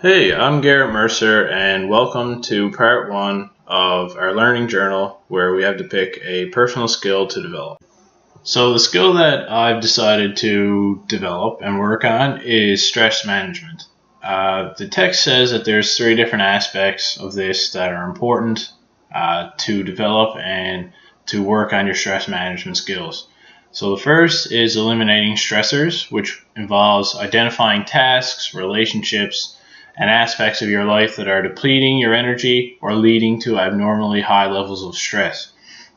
Hey, I'm Garrett Mercer, and welcome to part one of our learning journal where we have to pick a personal skill to develop. So, the skill that I've decided to develop and work on is stress management. The text says that there's 3 different aspects of this that are important to develop and to work on your stress management skills. So the first is eliminating stressors, which involves identifying tasks, relationships, and aspects of your life that are depleting your energy or leading to abnormally high levels of stress.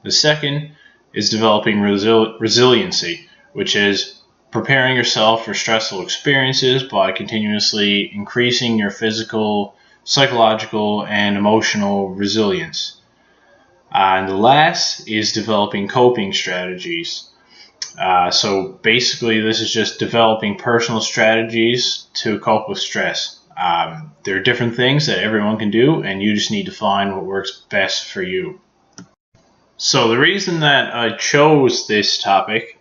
The second is developing resiliency, which is preparing yourself for stressful experiences by continuously increasing your physical, psychological, and emotional resilience. And the last is developing coping strategies. So basically, this is just developing personal strategies to cope with stress. There are different things that everyone can do, and you just need to find what works best for you. So the reason that I chose this topic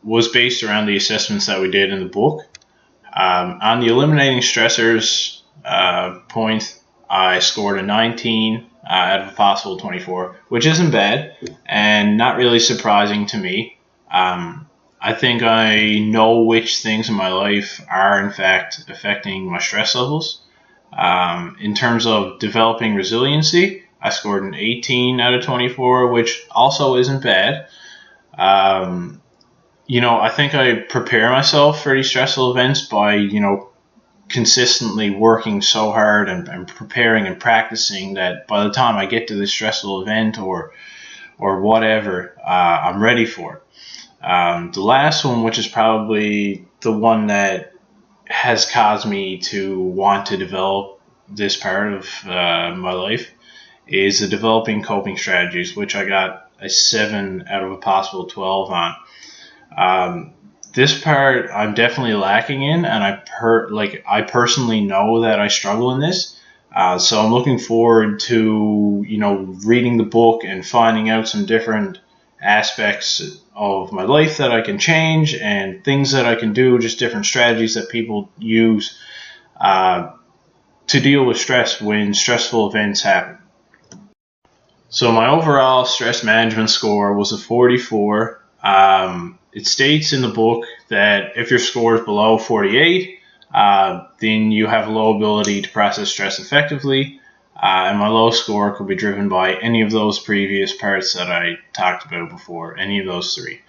was based around the assessments that we did in the book. On the eliminating stressors point, I scored a 19 out of a possible 24, which isn't bad and not really surprising to me. I think I know which things in my life are in fact affecting my stress levels. In terms of developing resiliency, I scored an 18 out of 24, which also isn't bad. I think I prepare myself for these stressful events by, consistently working so hard and preparing and practicing that by the time I get to this stressful event or whatever, I'm ready for it. The last one, which is probably the one that has caused me to want to develop this part of my life, is the developing coping strategies, which I got a 7 out of a possible 12 on. This part I'm definitely lacking in, and I personally know that I struggle in this. So I'm looking forward to reading the book and finding out some different aspects of my life that I can change and things that I can do, just different strategies that people use to deal with stress when stressful events happen. So my overall stress management score was a 44. It states in the book that if your score is below 48, then you have low ability to process stress effectively. And my low score could be driven by any of those previous parts that I talked about before, any of those 3.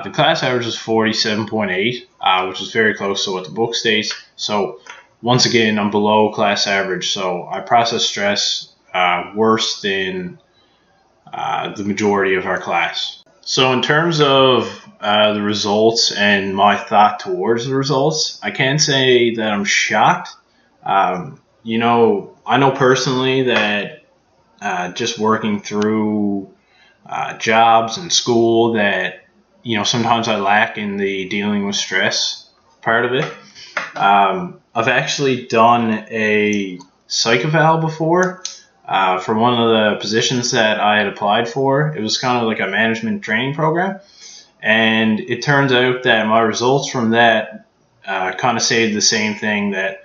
The class average is 47.8, which is very close to what the book states. So once again, I'm below class average, so I process stress worse than the majority of our class. So in terms of the results and my thought towards the results, I can't say that I'm shocked. I know personally that just working through jobs and school that, sometimes I lack in the dealing with stress part of it. I've actually done a psych eval before for one of the positions that I had applied for. It was kind of like a management training program. And it turns out that my results from that kind of say the same thing, that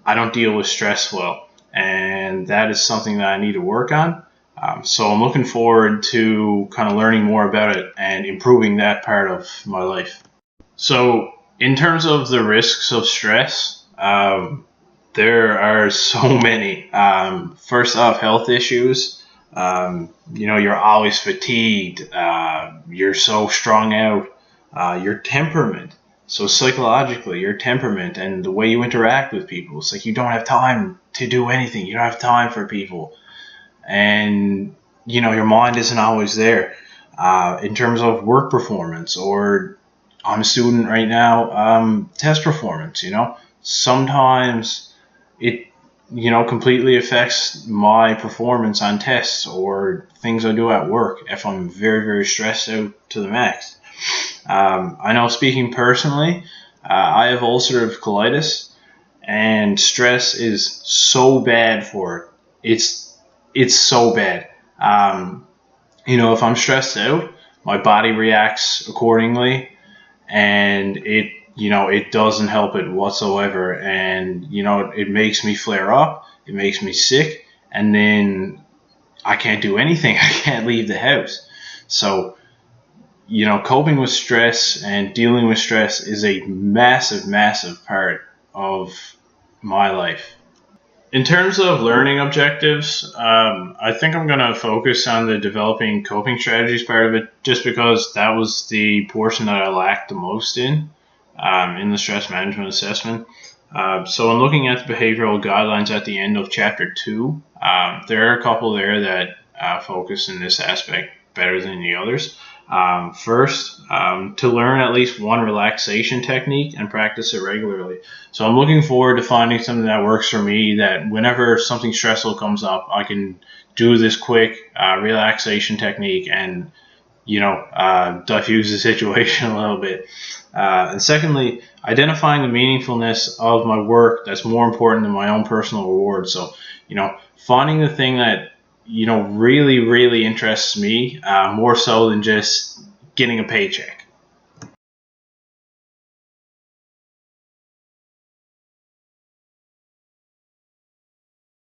I don't deal with stress well. And that is something that I need to work on. So I'm looking forward to kind of learning more about it and improving that part of my life. So in terms of the risks of stress, there are so many. First off, health issues. You're always fatigued. You're so strung out. Your temperament. So psychologically, your temperament and the way you interact with people, it's like you don't have time to do anything. You don't have time for people. And, your mind isn't always there. In terms of work performance, or I'm a student right now, test performance, sometimes it, completely affects my performance on tests or things I do at work if I'm very, very stressed out to the max. I know, speaking personally, I have ulcerative colitis, and stress is so bad for it. It's so bad. If I'm stressed out, my body reacts accordingly, and it it doesn't help it whatsoever. And, it makes me flare up, it makes me sick, and then I can't do anything. I can't leave the house. So, coping with stress and dealing with stress is a massive, massive part of my life. In terms of learning objectives, I think I'm going to focus on the developing coping strategies part of it, just because that was the portion that I lacked the most in the stress management assessment. So in looking at the behavioral guidelines at the end of chapter 2, there are a couple there that focus in this aspect better than the others. First, to learn at least one relaxation technique and practice it regularly. So I'm looking forward to finding something that works for me, that whenever something stressful comes up, I can do this quick relaxation technique and, diffuse the situation a little bit. And secondly, identifying the meaningfulness of my work that's more important than my own personal reward. So, finding the thing that really, really interests me, more so than just getting a paycheck.